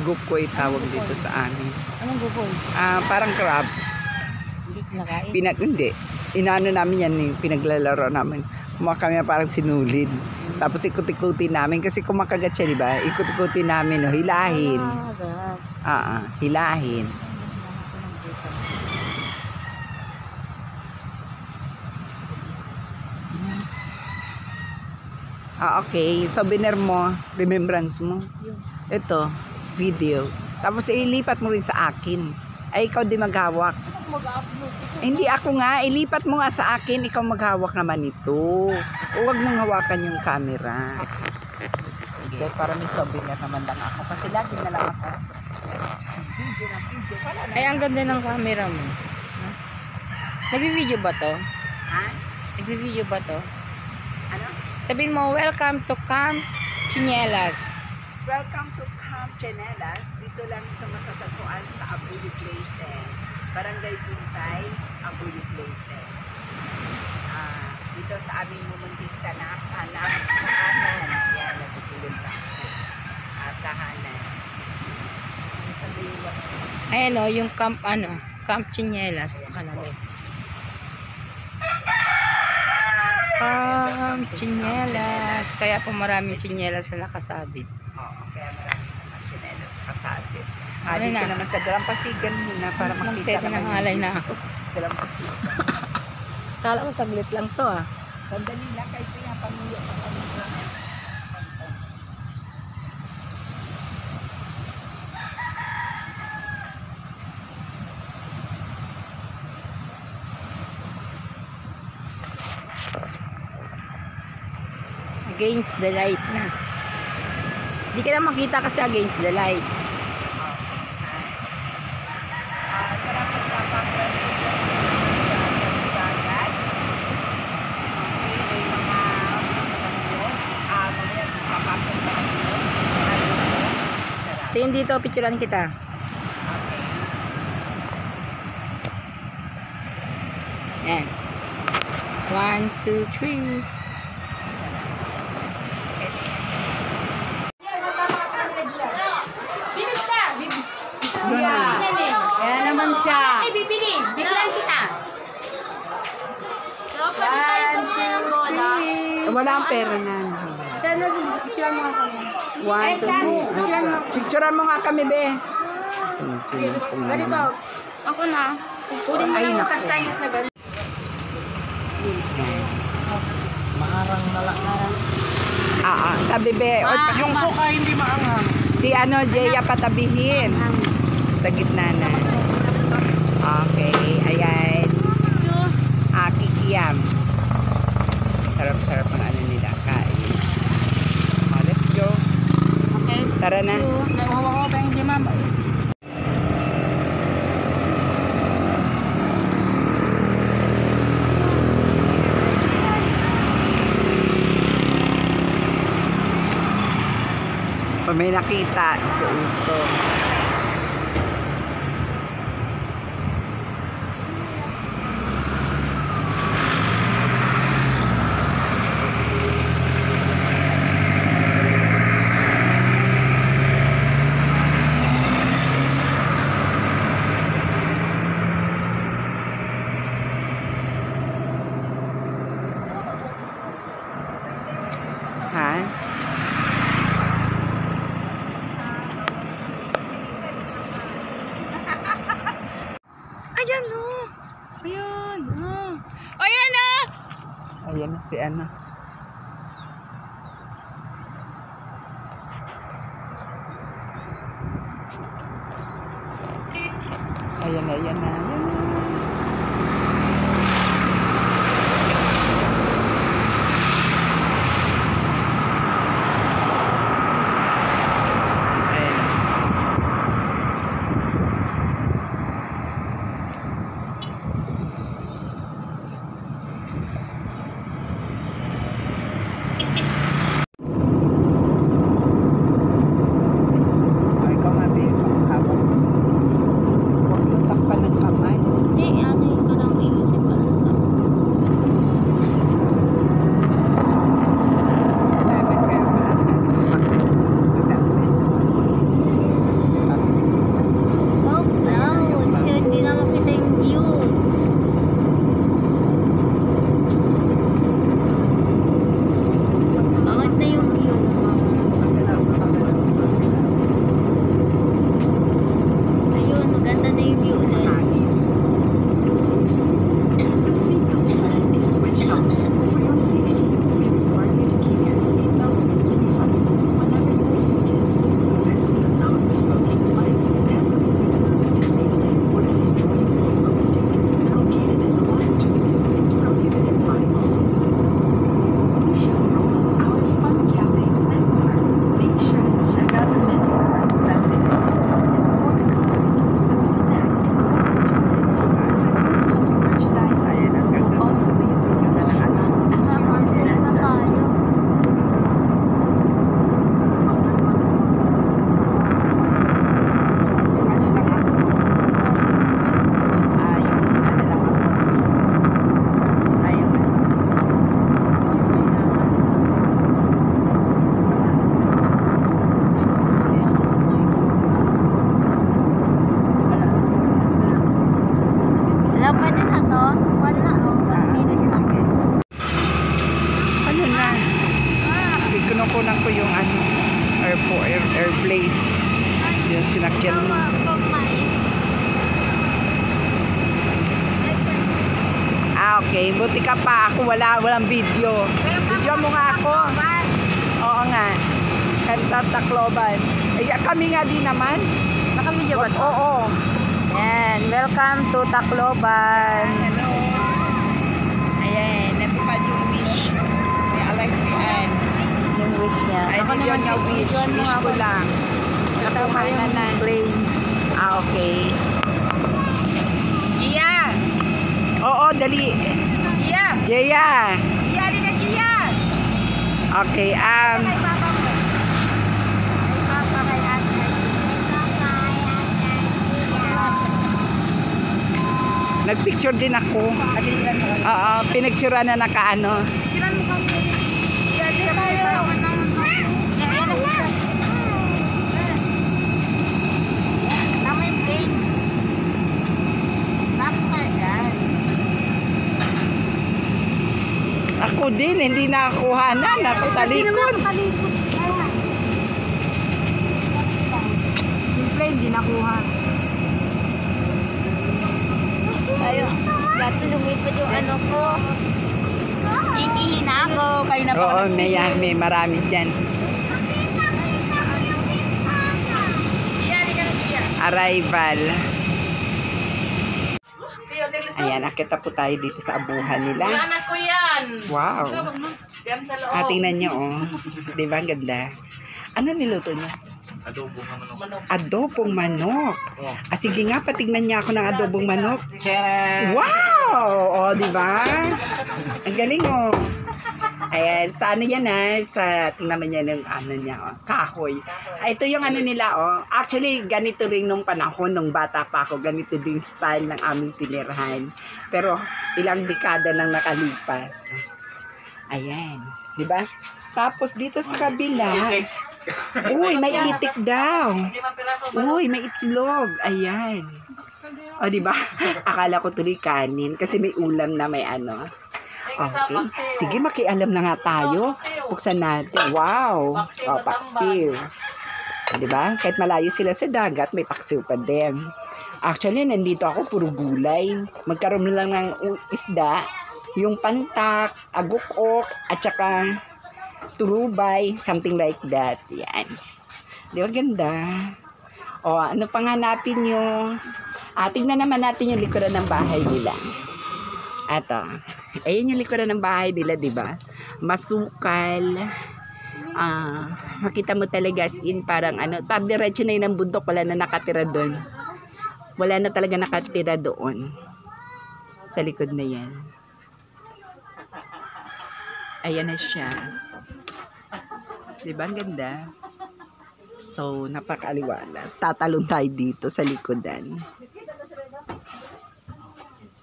Gukoy tawag dito sa amin. Anong gukoy? Parang crab. Hindi kinakain. Hindi. Inaano namin yan, pinaglalaro namin. Kumuha kami parang sinulid. Tapos ikot-ikutin namin kasi kumakagat siya, di ba? Ikot-ikutin namin, no? Hilahin. Hilahin. Okay. Souvenir mo, remembrance mo. Ito, video. Tapos ilipat mo rin sa akin. Ay, ikaw di maghawak. Hindi ako nga, ilipat mo nga sa akin, ikaw maghawak naman ito. Huwag mong hawakan yung camera. Sige, para may souvenir naman lang ako. Kasi lagi na lang ako. Ay, ang ganda ng camera mo. Nagvi-video ba to? Ha? Nagvi-video ba to? Ano? Sabihin mo, welcome to Camp Chinelas. Welcome to Camp Chinelas. Dito lang sa matatagpuan sa Abulit Leyte. Barangay Buntay, Abulit Leyte. Dito sa aming mumuntis na tahanan. Yan, natutulog na. Tahanan. Ayan o, yung camp Camp Chinelas. Nakalagay. Camp Chinelas. Kaya po maraming chinelas na nakasabit. Oo, kaya maraming chinelas kasabit. Ano Dito na? naman sa Dalampasigan muna para makita naman. Nangalay na ako. Dalampasigan. Kala ko saglit lang to ah. Sandali lang kahit pinapamilya pa kami. Against the light na. Hindi ka na makita kasi against the light. Tingin dito, picturean kita. Yan. 1, 2, 3. Kaya naman siya. Ay, bibili. Biglan kita. Wala ang pera na. Sana, picturean mo nga kami. 1, 2, 3. Picturean mo nga kami, be. Ganito. Ako na. Kunin mo Ay, lang yung naku. kastanyos na ganito. Maarang nalakaran. Sabi, be. Yung suka hindi maanghang. Si Jeya patabihin. Sa gitna na. Okay, ayan. Kikiyam. Sarap-sarap ang ano nila. Kain. Let's go. Okay. Tara na. Nakuha ko pa yung mama. Pag may nakita, uso. Ha? Ayan o. Ayan. Ayan na. Ayan si Ana. Ayan na, ayan na. Ay, ikaw nga, babe. Huwag mo takpan ng kamay. plate. Yung sinakyan mo. Okay. Buti ka pa. Ako walang video. Video mo nga ako. Oo nga. Kanta Tacloban. Kami nga din naman. Naka-video ba to? Oo. Yan. Welcome to Tacloban. Hello. Ayan. Natupad yung wish. May Alexian. Yung wish niya. Ay, Ako hindi yun naman, yung wish. yun Wish mga ko lang. Kasama Nakuha yung na. plane. Okay. Gia! Oo, dali. Gia! Jaya. Gia, di ka Gia! Okay, Kay papa mo. Kay papa, kay ate. nagpicture din ako. Pagkiliran mo. Oo, pinagsuran na nakaano. Pagkiliran mo kami. Gia, di ka papa. Yan, tama yung plane. Tama yan. Ako din, hindi nakakuhanan. Ako talikod. Yung plane, di nakuha. Tayo. Dati lumipad yung ano ko. Ikihin ako. Kayo na Oo, may marami dyan. Arrival. Ayan, nakita po tayo dito sa abuhan nila. Anak ko yan. Wow. Yan sa loob. Tingnan nyo, oh. Diba, ang ganda. Ano niluto niya? Adobong manok. Sige nga, patignan niya ako ng adobong manok. Wow! O, diba? Ang galing, oh. Ayan, sa ano yan, sa, tingnan mo niya ng ano niya, oh, kahoy. Ito yung ano nila, oh. Actually, ganito rin nung panahon, nung bata pa ako, ganito din style ng aming tinirahan. Pero, ilang dekada nang nakalipas. Ayan, diba? Tapos, dito sa kabila, uy, may itik daw. Uy, may itlog. Ayan. O, diba? Akala ko tuloy kanin kasi may ulam na may ano. Okay. Sige, makialam na nga tayo. Buksan natin. Wow. O, paksiw. O, diba? Kahit malayo sila sa dagat, may paksiw pa din. Actually, nandito ako, puro gulay. Magkaroon lang ng isda. Yung pantak, agukok, at saka turubay, something like that. Yan. Di ba ganda? O, ano pang hanapin nyo? Tingnan naman natin yung likuran ng bahay nila. Ato. Ayun yung likuran ng bahay nila, di ba? Masukal. Makita mo talaga as in parang ano, diretso na yun ang bundok, wala na nakatira doon. Wala na talaga nakatira doon. Sa likod na yan. Ayan na siya. Diba? Ang ganda. So, napakaliwalas. Tatalon tayo dito sa likodan.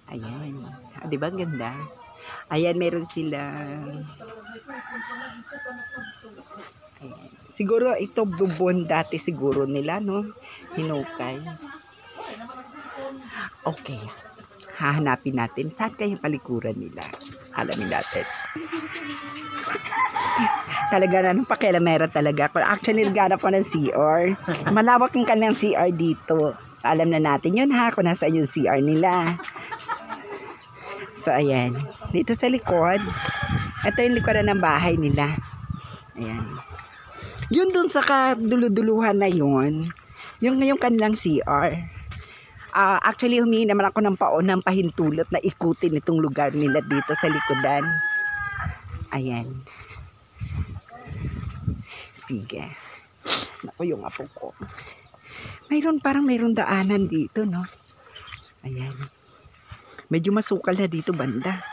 Ayan. Diba? Ang ganda. Ayan, meron sila. Ayan. Siguro, ito bubon dati siguro nila, no? Hinukay. Okay. Hahanapin natin. Saan kayong palikuran nila? Alamin natin. Talaga na, nung pakialamera talaga ako. Actually, naghanap ko ng CR. Malawak yung kanilang CR dito. So, alam na natin yun ha, kung nasa yung CR nila. So, ayan. Dito sa likod, ito yung likuran ng bahay nila. Ayan. Yun dun sa kaduluduluhan na yun, yung kanilang CR. Actually, humingi naman ako ng paunang pahintulot na ikutin itong lugar nila dito sa likodan. Ayan. Sige. Naku, yung apo ko. Parang mayroon daanan dito, no? Ayan. Medyo masukal na dito banda.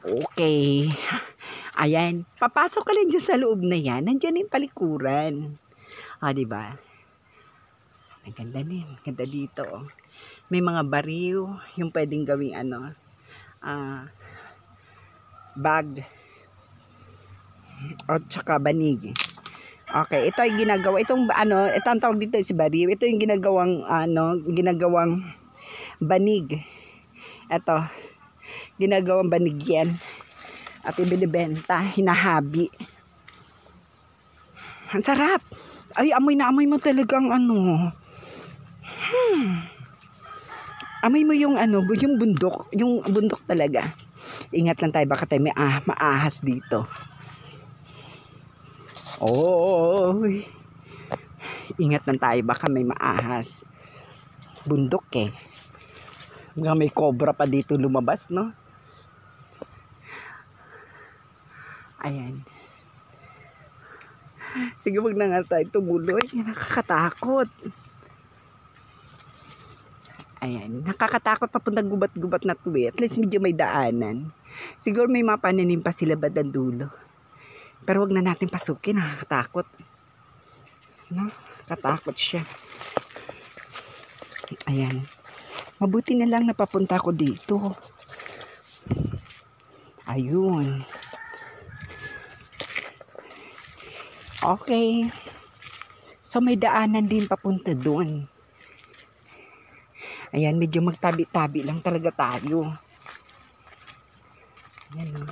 Okay. Ayan. Papasok ka lang dyan sa loob na yan. Nandyan yung palikuran. Diba? Ang ganda din. Ganda dito. Oh. May mga bariw. Yung pwedeng gawing ano. Bag. O tsaka banig. Okay. Ito yung ginagawa. Itong ano. Ito ang tawag dito si bariw. Ito yung ginagawang ano. Ginagawang banig. Ito. Ginagawang banig yan. At ibinibenta. Hinahabi. Ang sarap. Ay, amoy na amoy mo talagang ano. Amoy mo yung ano, yung bundok. Yung bundok talaga. Ingat lang tayo, baka tayo may maahas dito. Oy. Ingat lang tayo, baka may maahas. Bundok eh. Hanggang may cobra pa dito lumabas, no? Ayan. Sige, wag na nga tayo tumuloy. Nakakatakot. Ayan. Nakakatakot papuntang gubat-gubat na tuwi. At least medyo may daanan. Siguro may mga pananim pa sila bandang dulo. Pero wag na natin pasukin. Nakakatakot. No? Katakot siya. Ayan. Mabuti na lang napapunta ko dito. Ayun. Okay. So may daanan din papunta doon. Ayan, medyo magtabi-tabi lang talaga tayo. Ayan.